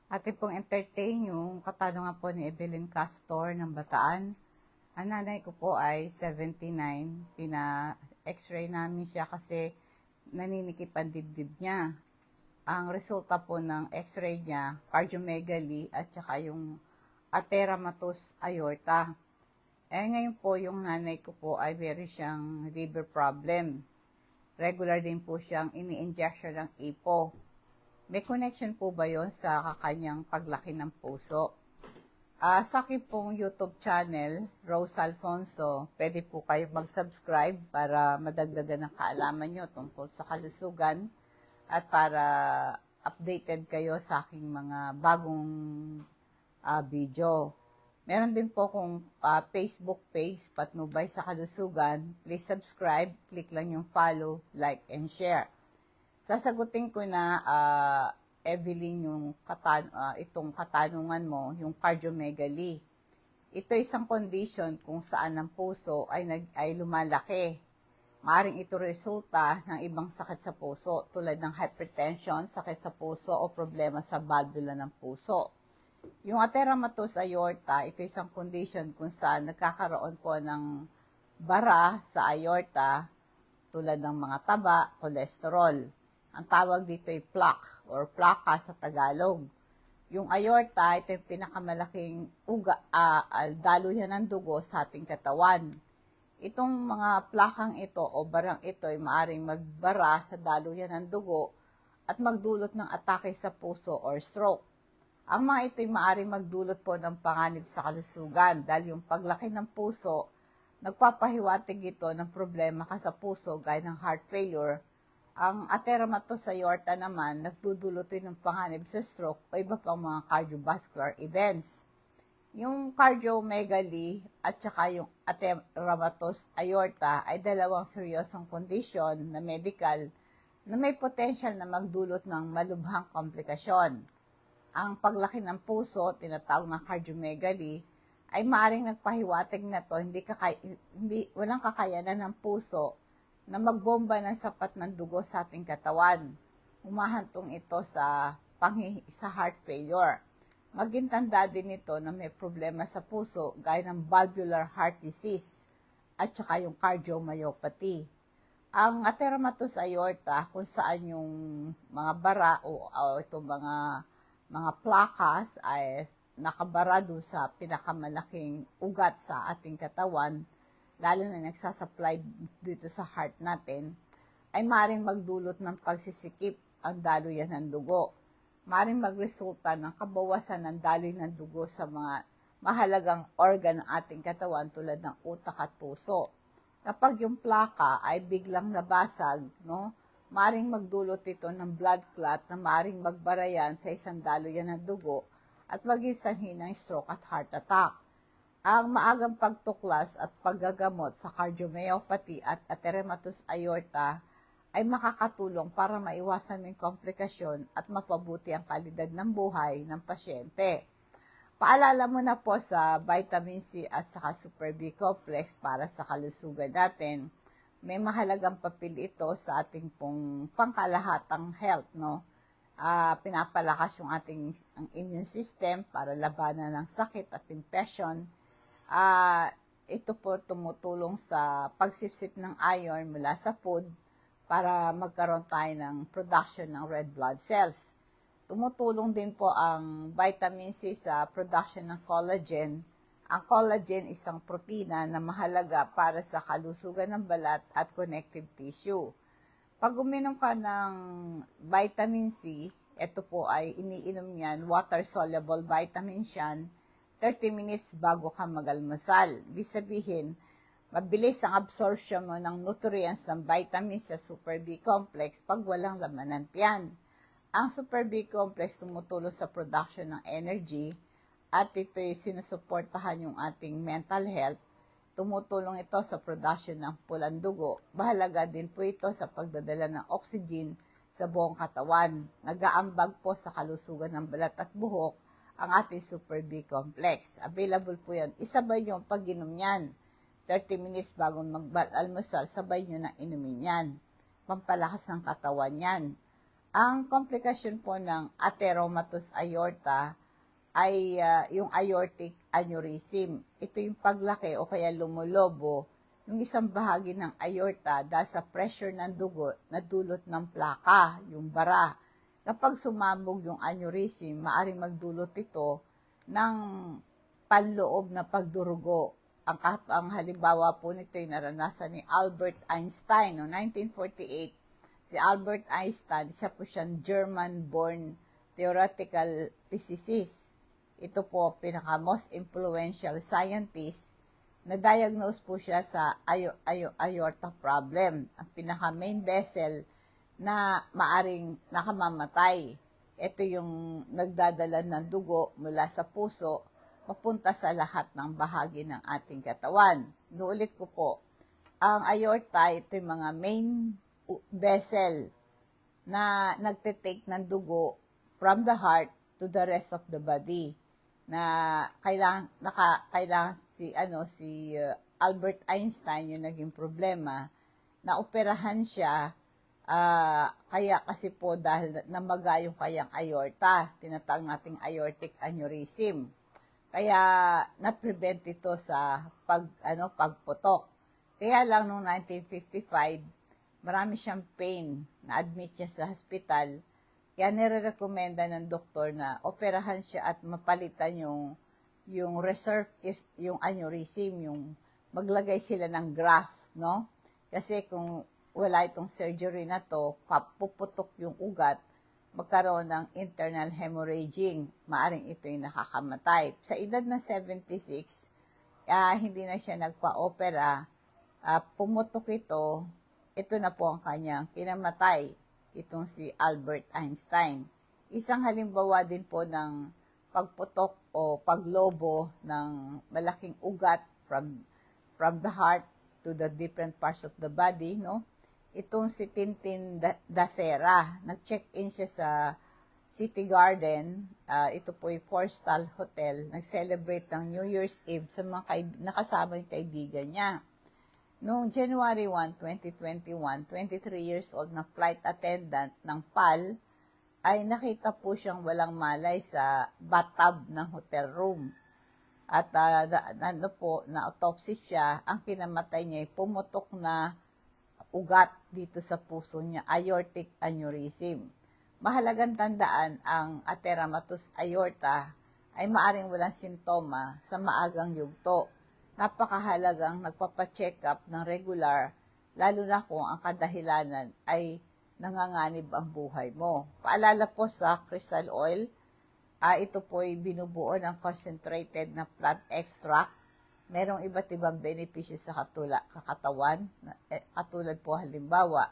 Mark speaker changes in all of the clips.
Speaker 1: Atin pong entertain yung katanungan po ni Evelyn Castor ng Bataan. Ang nanay ko po ay 79. Pina-x-ray namin siya kasi naninikip ang dibdib niya. Ang resulta po ng x-ray niya, cardiomegaly at saka yung ateratomatous aorta. Ngayon po yung nanay ko po ay meron siyang liver problem. Regular din po siyang ini-injection ng EPO. May connection po ba yon sa kanyang paglaki ng puso? Sa akin pong YouTube channel, Rose Alfonso, pwede po kayo mag-subscribe para madagdagan ng kaalaman nyo tungkol sa kalusugan at para updated kayo sa aking mga bagong video. Meron din po akong Facebook page, Patnubay sa Kalusugan. Please subscribe, click lang yung follow, like, and share. Sasagutin ko na, Evelyn, yung itong katanungan mo, yung cardiomegaly. Ito isang condition kung saan ang puso ay lumalaki. Maaring ito resulta ng ibang sakit sa puso tulad ng hypertension, sakit sa puso o problema sa valvula ng puso. Yung ateratomatous aorta, ito isang condition kung saan nagkakaroon po ng bara sa aorta tulad ng mga taba, cholesterol. Ang tawag dito ay plaque or plaka sa Tagalog. Yung aorta, ito yung pinakamalaking daluyan ng dugo sa ating katawan. Itong mga plakang ito o barang ito ay maaring magbara sa daluyan ng dugo at magdulot ng atake sa puso or stroke. Ang mga ito ay maaring magdulot po ng panganib sa kalusugan dahil yung paglaki ng puso, nagpapahiwatig ito ng problema ka sa puso gaya ng heart failure. Ang ateratomatous aorta naman, nagdudulot din ng panganib sa stroke o iba pang mga cardiovascular events. Yung cardiomegaly at saka yung ateratomatous aorta ay dalawang seryosong kondisyon na medical na may potential na magdulot ng malubhang komplikasyon. Ang paglaki ng puso, tinatawag na cardiomegaly, ay maaaring nagpahiwatig na to, walang kakayanan ng puso na magbomba ng sapat ng dugo sa ating katawan. Humahantong ito sa heart failure. Magintanda din ito na may problema sa puso gaya ng valvular heart disease at saka yung cardiomyopathy. Ang ateratomatous aorta, kung saan yung mga bara o itong mga plakas ay nakabara doon sa pinakamalaking ugat sa ating katawan, lalo na nagsasapply dito sa heart natin, ay maaaring magdulot ng pagsisikip ang daluyan ng dugo. Maaaring magresulta ng kabawasan ng daloy ng dugo sa mga mahalagang organ ng ating katawan tulad ng utak at puso. Kapag yung plaka ay biglang nabasag, maaaring magdulot ito ng blood clot na maaaring magbarayan sa isang daluyan ng dugo at maging sanhi ng stroke at heart attack. Ang maagang pagtuklas at paggagamot sa cardiomyopathy at ateratomatous aorta ay makakatulong para maiwasan ng komplikasyon at mapabuti ang kalidad ng buhay ng pasyente. Paalala mo na po sa vitamin C at saka Super B complex para sa kalusugan natin. May mahalagang papel ito sa ating pong pangkalahatang health, pinapalakas yung ating immune system para labanan ng sakit at infection. Ito po tumutulong sa pagsipsip ng iron mula sa food para magkaroon tayo ng production ng red blood cells. Tumutulong din po ang vitamin C sa production ng collagen. Ang collagen isang protina na mahalaga para sa kalusugan ng balat at connective tissue. Pag uminom ka ng vitamin C, ito po ay iniinom yan, water-soluble vitamins yan, 30 minutes bago ka mag-almusal. Ibig sabihin, mabilis ang absorption mo ng nutrients ng vitamins sa Super B complex pag walang laman ng tiyan. Ang Super B complex tumutulong sa production ng energy at ito'y sinusuportahan yung ating mental health. Tumutulong ito sa production ng pulang dugo. Mahalaga din po ito sa pagdadala ng oxygen sa buong katawan. Nag-aambag po sa kalusugan ng balat at buhok ang ating Super B complex. Available po yan. Isabay nyo ang pag-inom yan. 30 minutes bago mag-almusal, sabay nyo na inumin yan. Pampalakas ng katawan yan. Ang komplikasyon po ng atheromatous aorta ay yung aortic aneurysm. Ito yung paglaki o kaya lumulobo yung isang bahagi ng aorta dahil sa pressure ng dugo na dulot ng plaka, yung bara. Kapag sumabog yung aneurysm, maaaring magdulot ito ng panloob na pagdurugo. Ang halimbawa po nito ay naranasan ni Albert Einstein noong 1948. Si Albert Einstein, siya po siyang German-born theoretical physicist. Ito po pinaka-most influential scientist. Na-diagnose po siya sa aorta problem, ang pinaka-main vessel na maaring nakamamatay. Ito yung nagdadala ng dugo mula sa puso papunta sa lahat ng bahagi ng ating katawan. Nuulit ko po, ang aorta, ito yung mga main vessel na nagtitake ng dugo from the heart to the rest of the body. Na kailangan si Albert Einstein yung naging problema, na operahan siya, kaya kasi po dahil namaga yung kayang aorta, tinatawag nating aortic aneurysm. Kaya na-prevent ito sa pagputok. Kaya lang noong 1955, marami siyang pain, na-admit siya sa hospital. Kaya nire-recommenda ng doktor na operahan siya at mapalitan yung reserve is yung aneurysm, yung maglagay sila ng graft, no? Kasi kung wala itong surgery na to, papuputok yung ugat, magkaroon ng internal hemorrhaging, maaring ito yung nakakamatay. Sa edad na 76, hindi na siya nagpa-opera, pumutok ito na po ang kanyang kinamatay, itong si Albert Einstein. Isang halimbawa din po ng pagputok o paglobo ng malaking ugat from the heart to the different parts of the body, no? Itong si Tintin da Serra, nag-check-in siya sa City Garden, ito po yung 4-star hotel, nag-celebrate ng New Year's Eve sa mga nakasama yung kaibigan niya. Noong January 1, 2021, 23 years old na flight attendant ng PAL, ay nakita po siyang walang malay sa bathtub ng hotel room. At na-autopsy siya, ang kinamatay niya ay pumutok na ugat dito sa puso niya, aortic aneurysm. Mahalagang tandaan, ang atheromatous aorta ay maaring walang simptoma sa maagang yugto. Napakahalagang nagpapacheck up ng regular, lalo na kung ang kadahilanan ay nanganganib ang buhay mo. Paalala po sa crystal oil, ito po ay binubuo ng concentrated na plant extract. Merong iba't ibang benepisyo sa katawan, katulad po halimbawa,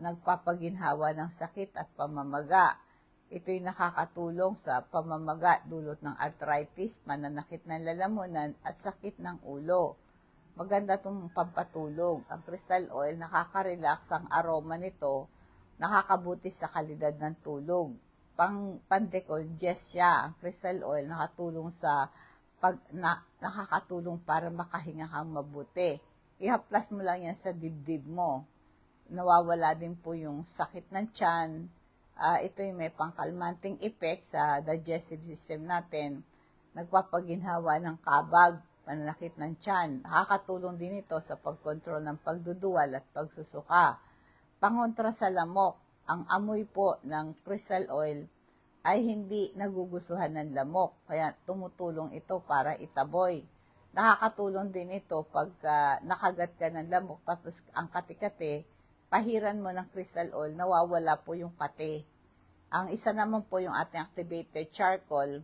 Speaker 1: nagpapaginhawa ng sakit at pamamaga. Ito'y nakakatulong sa pamamaga dulot ng arthritis, mananakit ng lalamunan at sakit ng ulo. Maganda itong pampatulog. Ang crystal oil, nakaka-relax, ang aroma nito, nakakabuti sa kalidad ng tulog. Pang-decongest siya. Ang crystal oil nakatulong sa nakakatulong para makahinga kang mabuti. Ihaplas mo lang yan sa dibdib mo. Nawawala din po yung sakit ng tiyan. Ito yung may pangkalmanting effect sa digestive system natin. Nagpapaginhawa ng kabag, pananakit ng tiyan. Nakakatulong din ito sa pagkontrol ng pagduduwal at pagsusuka. Pangontra sa lamok, ang amoy po ng crystal oil ay hindi nagugustuhan ng lamok. Kaya tumutulong ito para itaboy. Nakakatulong din ito pag nakagat ka ng lamok tapos ang kati-kati, pahiran mo ng crystal oil, nawawala po yung kati. Ang isa naman po yung ating activated charcoal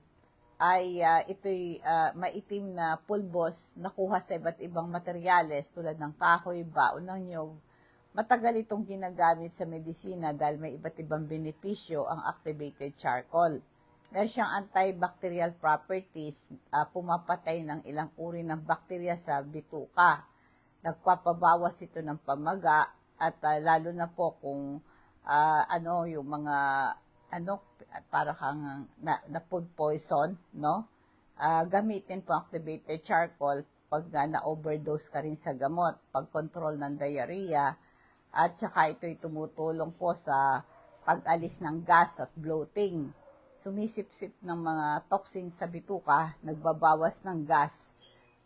Speaker 1: ay ito'y maitim na pulbos na kuha sa iba't ibang materyales tulad ng kahoy, baon ng nyog. Matagal itong ginagamit sa medisina dahil may iba't ibang benepisyo ang activated charcoal. Meron siyang antibacterial properties, pumapatay ng ilang uri ng bakterya sa bituka. Nagpapabawas ito ng pamaga at lalo na po kung yung mga para kang na food poison, no? Gamitin po activated charcoal pag na-overdose ka rin sa gamot, pag-control ng diarrhea. At saka ito'y tumutulong po sa pag-alis ng gas at bloating. Sumisipsip ng mga toxins sa bituka, nagbabawas ng gas,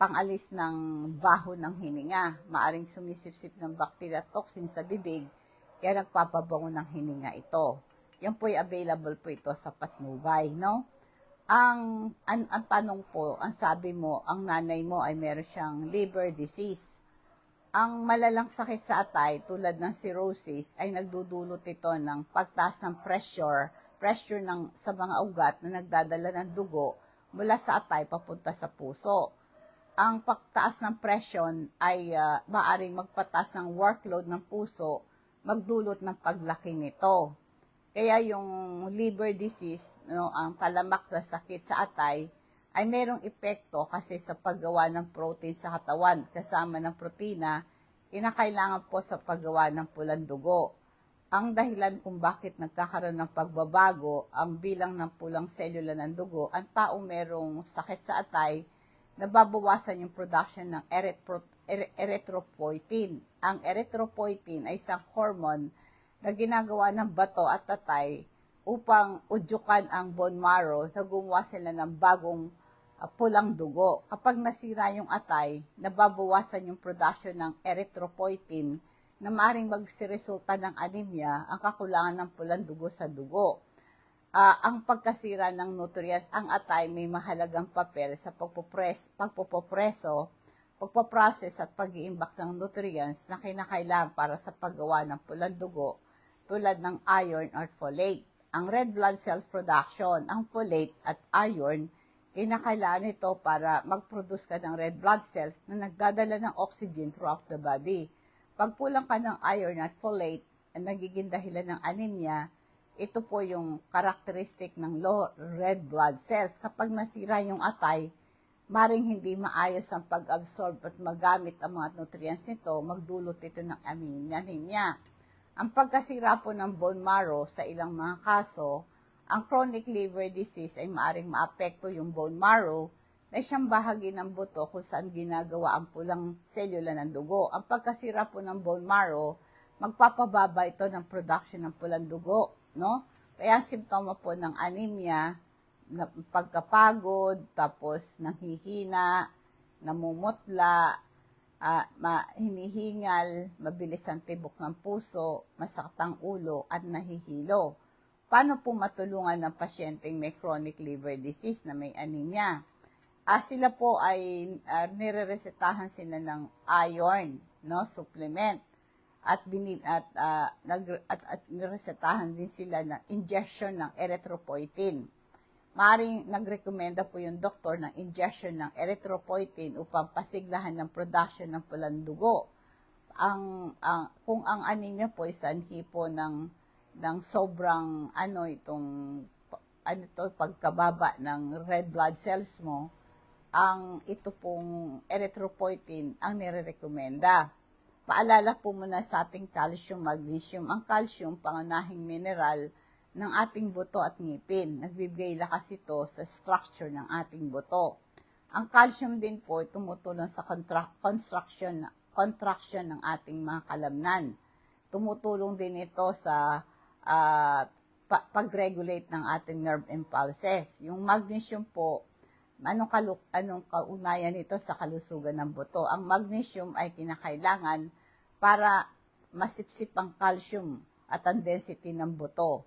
Speaker 1: pangalis ng baho ng hininga. Maaring sumisipsip ng bacteria at toxins sa bibig, kaya nagpapabango ng hininga ito. Yan po ay available po ito sa patnubay, no? Ang tanong po, ang sabi mo, ang nanay mo ay meron siyang liver disease. Ang malalang sakit sa atay tulad ng cirrhosis ay nagdudulot ito ng pagtaas ng pressure sa mga ugat na nagdadala ng dugo mula sa atay papunta sa puso. Ang pagtaas ng presyon ay maaaring magpataas ng workload ng puso, magdulot ng paglaki nito. Kaya yung liver disease, ang talamak na sakit sa atay, ay merong epekto kasi sa paggawa ng protein sa katawan kasama ng protina, kinakailangan po sa paggawa ng pulang dugo. Ang dahilan kung bakit nagkakaroon ng pagbabago ang bilang ng pulang selula ng dugo, ang taong merong sakit sa atay, nababawasan yung production ng erythropoietin. Ang erythropoietin ay isang hormone na ginagawa ng bato at atay upang udyukan ang bone marrow na gumawa sila ng bagong pulang dugo. Kapag nasira yung atay, nababawasan yung production ng erythropoietin na maaaring magsiresulta ng anemia, ang kakulangan ng pulang dugo sa dugo. Ang pagkasira ng nutrients, ang atay may mahalagang papel sa pagpoprocess at pag-iimbak ng nutrients na kinakailangan para sa paggawa ng pulang dugo tulad ng iron or folate. Ang red blood cells production, ang folate at iron, kinakailangan ito para mag-produce ka ng red blood cells na nagdadala ng oxygen throughout the body. Pag kulang ka ng iron at folate, ang nagiging dahilan ng anemia, ito po yung karakteristik ng low red blood cells. Kapag nasira yung atay, maring hindi maayos ang pag-absorb at magamit ang mga nutrients nito, magdulot ito ng anemia. Ang pagkasira po ng bone marrow sa ilang mga kaso, ang chronic liver disease ay maaring maapekto yung bone marrow na siyang bahagi ng buto kung saan ginagawa ang pulang selula ng dugo. Ang pagkasira po ng bone marrow, magpapababa ito ng production ng pulang dugo, no? Kaya simptoma po ng anemia, pagkapagod, tapos nanghihina, namumutla, hinihingal, mabilis ang tibok ng puso, masakit ang ulo, at nahihilo. Paano po matulungan ng pasyenteng may chronic liver disease na may anemia? Sila po ay nireresetahan sila ng iron, no, supplement, at niresetahan din sila ng injection ng erythropoietin. Maaring nagrekomenda po yung doktor ng injection ng erythropoietin upang pasiglahan ng production ng pulang dugo. Kung ang anemia po ay sanhi po ng sobrang pagkababa ng red blood cells mo, ito pong erythropoietin ang nirerekomenda. Paalala po muna sa ating calcium, magnesium. Ang calcium, pangunahing mineral ng ating buto at ngipin. Nagbibigay lakas ito sa structure ng ating buto. Ang calcium din po ay tumutulong sa contraction ng ating mga kalamnan. Tumutulong din ito sa pag-regulate ng ating nerve impulses. Yung magnesium po, anong kaugnayan nito sa kalusugan ng buto? Ang magnesium ay kinakailangan para masipsip ang calcium at ang density ng buto.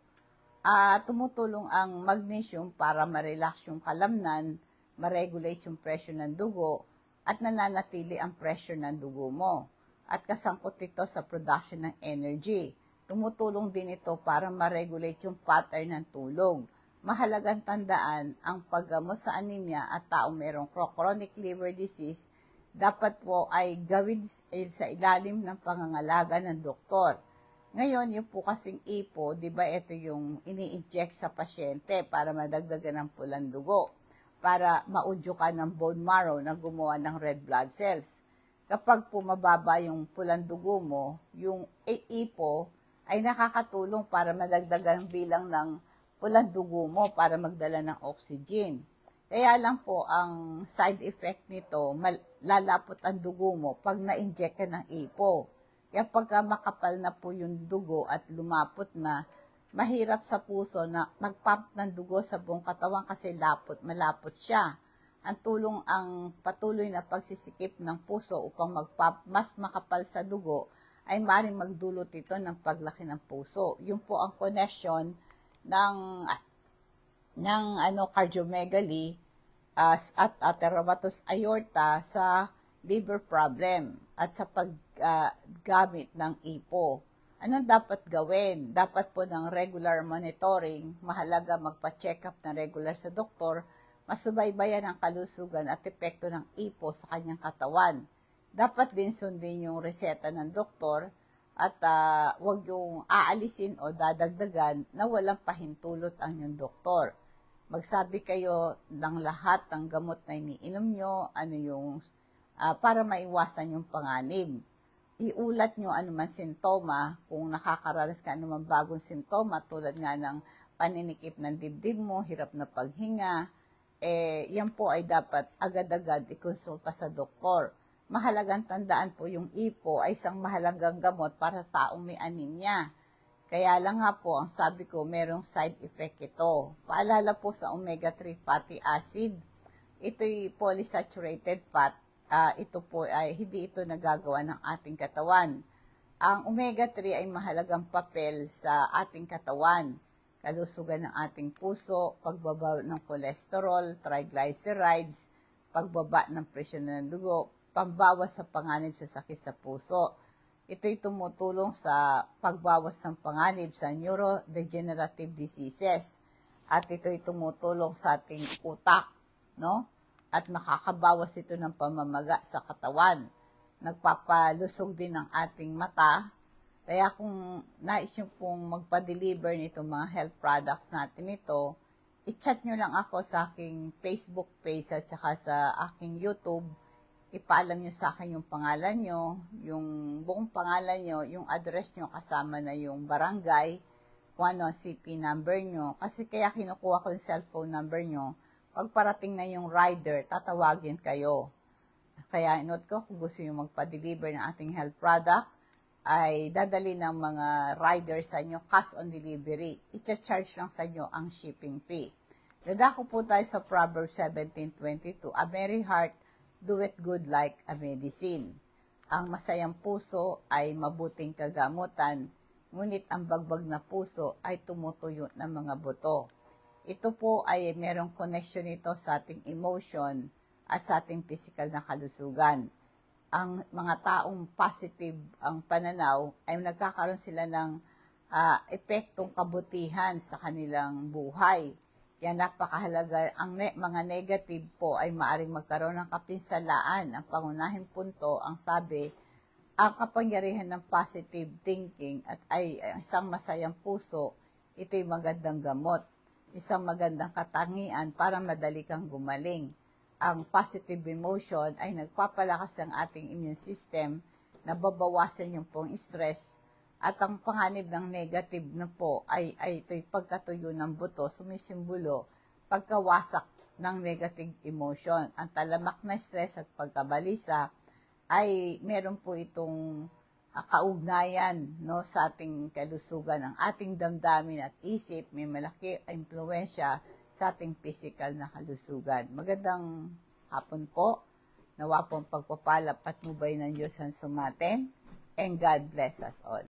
Speaker 1: Tumutulong ang magnesium para ma-relax yung kalamnan, ma-regulate yung pressure ng dugo, at nananatili ang pressure ng dugo mo. At kasangkot ito sa production ng energy. Tumutulong din ito para ma-regulate yung pattern ng tulog. Mahalagang tandaan, ang paggamot sa anemia at taong merong chronic liver disease, dapat po ay gawin sa ilalim ng pangangalaga ng doktor. Ngayon, yung po kasing ipo, di ba ito yung ini-inject sa pasyente para madagdagan ng pulang dugo, para maudyukan ng bone marrow na gumawa ng red blood cells. Kapag po mababa yung pulang dugo mo, yung ipo ay nakakatulong para madagdagan ang bilang ng pulang dugo mo para magdala ng oxygen. Kaya lang po, ang side effect nito, lalapot ang dugo mo pag na-inject ka ng ipo. Kaya pagka makapal na po yung dugo at lumapot na, mahirap sa puso na mag-pump ng dugo sa buong katawan kasi malapot siya. Ang patuloy na pagsisikip ng puso upang mag-pump mas makapal sa dugo ay maaaring magdulot ito ng paglaki ng puso. Yun po ang connection ng cardiomegaly at atherosclerosis aorta sa liver problem at sa paggamit ng EPO. Anong dapat gawin? Dapat po ng regular monitoring, mahalaga magpa-check up na regular sa doktor, masubaybayan ang kalusugan at epekto ng EPO sa kanyang katawan. Dapat din sundin yung reseta ng doktor at huwag yung aalisin o dadagdagan na walang pahintulot ang yung doktor. Magsabi kayo ng lahat ng gamot na iniinom nyo, para maiwasan yung panganib. Iulat nyo anuman sintoma, kung nakakaranas ka anuman bagong sintoma, tulad nga ng paninikip ng dibdib mo, hirap na paghinga, yan po ay dapat agad-agad ikonsulta sa doktor. Mahalagang tandaan po yung EPO ay isang mahalagang gamot para sa taong may anemia. Kaya lang nga po, ang sabi ko, merong side effect ito. Paalala po sa omega-3 fatty acid. Ito'y polysaturated fat. Ito po ay hindi ito nagagawa ng ating katawan. Ang omega-3 ay mahalagang papel sa ating katawan. Kalusugan ng ating puso, pagbaba ng cholesterol, triglycerides, pagbaba ng presyon ng dugo, pambawas sa panganib sa sakit sa puso. Ito'y tumutulong sa pagbawas ng panganib sa neurodegenerative diseases. At ito'y tumutulong sa ating utak, no? At nakakabawas ito ng pamamaga sa katawan. Nagpapalusog din ng ating mata. Kaya kung nais nyo pong magpa-deliver nitong mga health products natin ito, i-chat nyo lang ako sa aking Facebook page at saka sa aking YouTube. Ipaalam nyo sa akin yung pangalan nyo, yung buong pangalan nyo, yung address nyo kasama na yung barangay, kung ano ang CP number nyo. Kasi kaya kinukuha ko yung cellphone number nyo. Pag parating na yung rider, tatawagin kayo. Kaya note ko, kung gusto nyo magpa-deliver ng ating health product, ay dadali ng mga rider sa inyo cash on delivery. I-charge lang sa inyo ang shipping fee. Dadako po tayo sa Proverbs 17:22. A merry heart doeth good like a medicine. Ang masayang puso ay mabuting kagamutan, ngunit ang bagbag na puso ay tumutuyo ng mga buto. Ito po ay merong connection ito sa ating emotion at sa ating physical na kalusugan. Ang mga taong positive ang pananaw ay nagkakaroon sila ng epektong kabutihan sa kanilang buhay. Yan napakahalaga. Ang mga negative po ay maaring magkaroon ng kapinsalaan. Ang pangunahing punto, ang sabi, ang kapangyarihan ng positive thinking at ay isang masayang puso, ito'y magandang gamot. Isang magandang katangian para madali kang gumaling. Ang positive emotion ay nagpapalakas ng ating immune system, nababawasan yung pong stress, at ang panganib ng negative na po ay ito'y pagkatuyo ng buto, sumisimbolo, pagkawasak ng negative emotion. Ang talamak na stress at pagkabalisa ay meron po itong kaugnayan, no, sa ating kalusugan. Ang ating damdamin at isip may malaki impluwensya sa ating physical na kalusugan. Magandang hapon po. Nawa pong pagpapala at patnubay ng Diyos ang sumatin. And God bless us all.